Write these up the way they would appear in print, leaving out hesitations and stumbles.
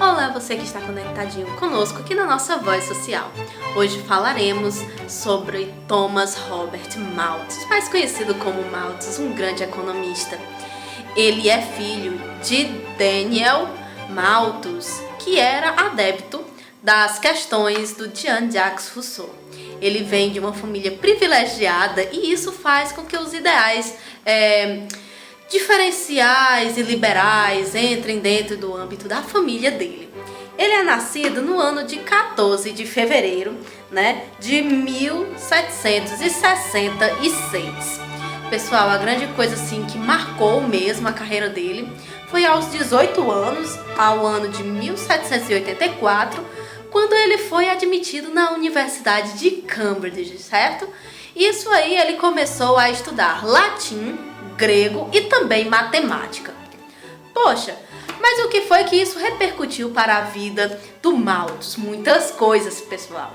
Olá, você que está conectadinho conosco aqui na nossa Voz Social. Hoje falaremos sobre Thomas Robert Malthus, mais conhecido como Malthus, um grande economista. Ele é filho de Daniel Malthus, que era adepto das questões do Jean-Jacques Rousseau. Ele vem de uma família privilegiada e isso faz com que os ideais diferenciais e liberais entrem dentro do âmbito da família dele. Ele é nascido no ano de 14 de fevereiro, de 1766. Pessoal, a grande coisa assim que marcou mesmo a carreira dele foi aos 18 anos, ao ano de 1784, quando ele foi admitido na Universidade de Cambridge, certo? Isso aí ele começou a estudar latim, grego e também matemática. Poxa, mas o que foi que isso repercutiu para a vida do Malthus? Muitas coisas, pessoal.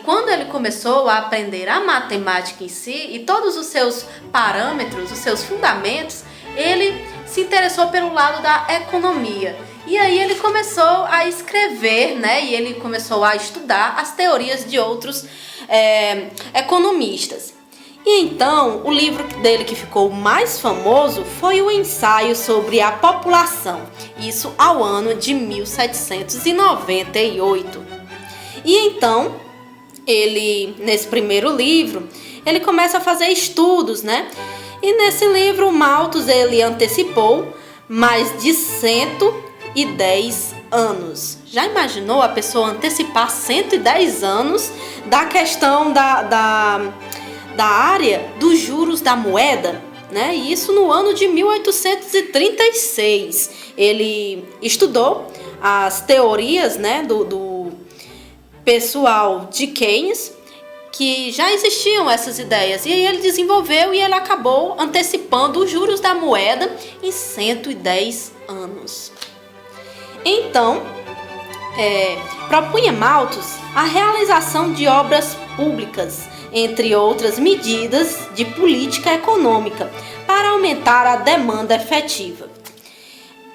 Quando ele começou a aprender a matemática em si e todos os seus parâmetros, os seus fundamentos, ele se interessou pelo lado da economia. E aí ele começou a escrever, e ele começou a estudar as teorias de outros economistas. E então, o livro dele que ficou mais famoso foi o Ensaio sobre a População, isso ao ano de 1798. E então, nesse primeiro livro, ele começa a fazer estudos, E nesse livro, o Malthus, ele antecipou mais de 110 anos. Já imaginou a pessoa antecipar 110 anos da questão da área dos juros da moeda, E isso no ano de 1836. Ele estudou as teorias, do pessoal de Keynes, que já existiam essas ideias. E aí ele desenvolveu e ele acabou antecipando os juros da moeda em 110 anos. Então, propunha Malthus a realização de obras públicas, entre outras medidas de política econômica, para aumentar a demanda efetiva.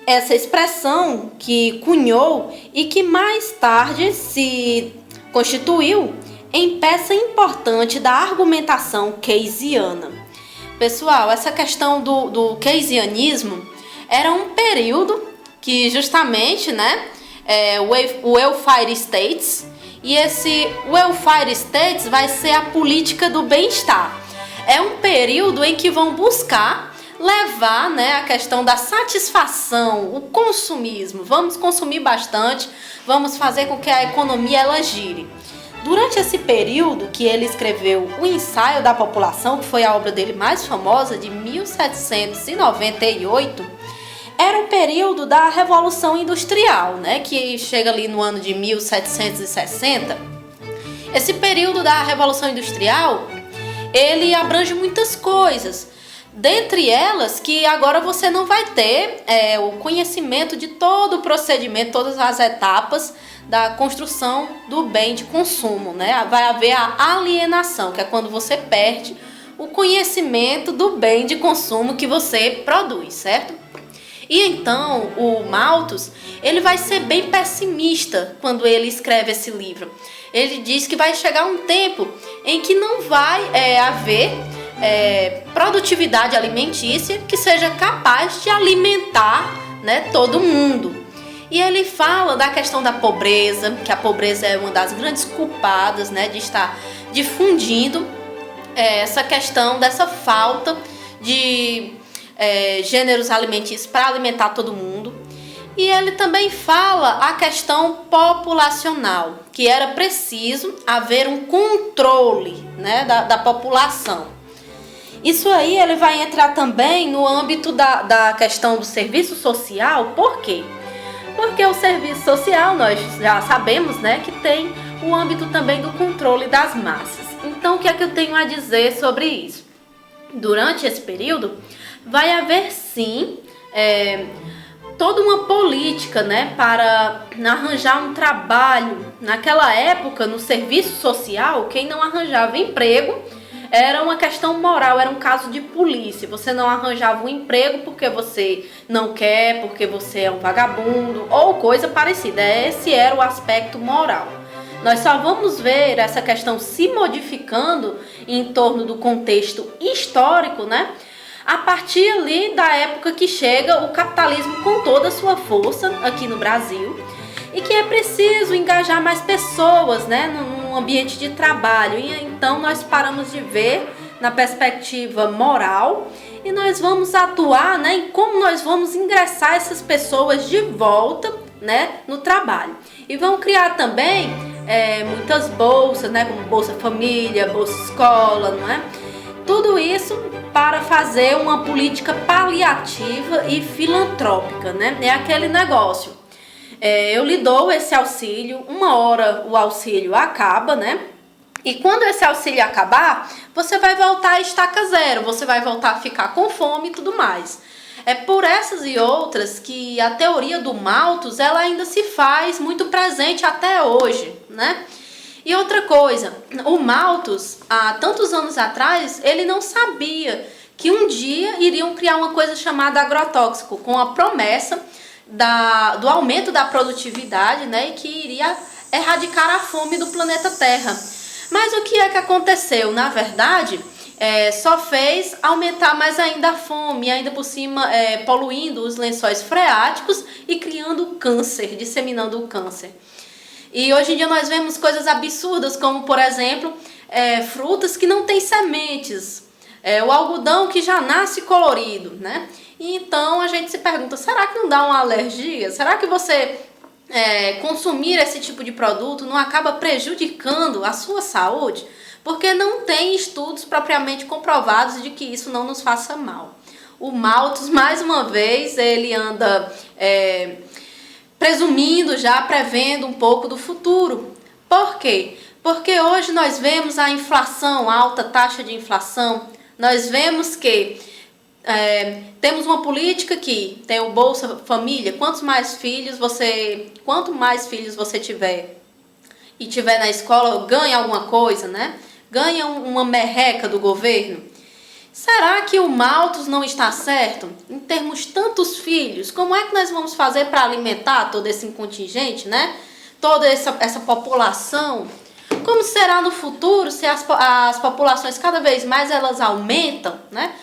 Essa expressão que cunhou e que mais tarde se constituiu em peça importante da argumentação keynesiana. Pessoal, essa questão do keynesianismo era um período que justamente, o welfare states, e esse welfare states vai ser a política do bem-estar. É um período em que vão buscar levar, a questão da satisfação, o consumismo. Vamos consumir bastante, vamos fazer com que a economia ela gire. Durante esse período que ele escreveu o Ensaio da População, que foi a obra dele mais famosa, de 1798, era o período da Revolução Industrial, que chega ali no ano de 1760. Esse período da Revolução Industrial, ele abrange muitas coisas. Dentre elas, que agora você não vai ter o conhecimento de todo o procedimento, todas as etapas da construção do bem de consumo, Vai haver a alienação, que é quando você perde o conhecimento do bem de consumo que você produz, certo? E então, o Malthus, ele vai ser bem pessimista quando ele escreve esse livro. Ele diz que vai chegar um tempo em que não vai haver produtividade alimentícia que seja capaz de alimentar, todo mundo. E ele fala da questão da pobreza, que a pobreza é uma das grandes culpadas, de estar difundindo essa questão dessa falta de gêneros alimentícios para alimentar todo mundo. E ele também fala a questão populacional, que era preciso haver um controle, da população. Isso aí ele vai entrar também no âmbito da questão do serviço social. Por quê? Porque o serviço social, nós já sabemos, que tem o âmbito também do controle das massas. Então, o que é que eu tenho a dizer sobre isso? Durante esse período, vai haver sim toda uma política, para arranjar um trabalho. Naquela época, no serviço social, quem não arranjava emprego Era uma questão moral, era um caso de polícia. Você não arranjava um emprego porque você não quer, porque você é um vagabundo ou coisa parecida. Esse era o aspecto moral. Nós só vamos ver essa questão se modificando em torno do contexto histórico, né? A partir ali da época que chega o capitalismo com toda a sua força aqui no Brasil e que é preciso engajar mais pessoas, né, no ambiente de trabalho. E então nós paramos de ver na perspectiva moral e nós vamos atuar, né, em como nós vamos ingressar essas pessoas de volta, né, no trabalho. E vão criar também muitas bolsas, né, como Bolsa Família, Bolsa Escola, não é? Tudo isso para fazer uma política paliativa e filantrópica, né? É aquele negócio. Eu lhe dou esse auxílio, uma hora o auxílio acaba, né? E quando esse auxílio acabar, você vai voltar a estaca zero, você vai voltar a ficar com fome e tudo mais. É por essas e outras que a teoria do Malthus, ela ainda se faz muito presente até hoje, né? E outra coisa, o Malthus, há tantos anos atrás, ele não sabia que um dia iriam criar uma coisa chamada agrotóxico, com a promessa do aumento da produtividade, né, e que iria erradicar a fome do planeta Terra. Mas o que é que aconteceu? Na verdade, só fez aumentar mais ainda a fome, ainda por cima poluindo os lençóis freáticos e criando câncer, disseminando o câncer. E hoje em dia nós vemos coisas absurdas, como por exemplo, frutas que não têm sementes, o algodão que já nasce colorido, né? E então a gente se pergunta, será que não dá uma alergia? Será que você consumir esse tipo de produto não acaba prejudicando a sua saúde? Porque não tem estudos propriamente comprovados de que isso não nos faça mal. O Malthus, mais uma vez, ele anda presumindo, já prevendo um pouco do futuro. Por quê? Porque hoje nós vemos a inflação, a alta taxa de inflação, nós vemos que temos uma política que tem o Bolsa Família, quanto mais filhos você tiver e tiver na escola, ganha alguma coisa, né? Ganha uma merreca do governo. Será que o Malthus não está certo? Em termos tantos filhos, como é que nós vamos fazer para alimentar todo esse contingente, né? Toda essa população? Como será no futuro se as populações cada vez mais elas aumentam, né?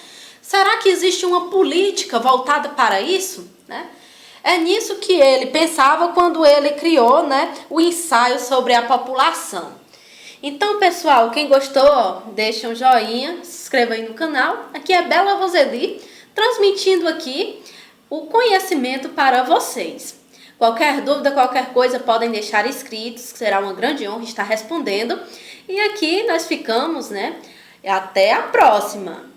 Será que existe uma política voltada para isso, né? É nisso que ele pensava quando ele criou, né, o ensaio sobre a população. Então, pessoal, quem gostou, deixa um joinha, se inscreva aí no canal. Aqui é Bela Vozeli, transmitindo aqui o conhecimento para vocês. Qualquer dúvida, qualquer coisa, podem deixar escritos, que será uma grande honra estar respondendo. E aqui nós ficamos, né? Até a próxima!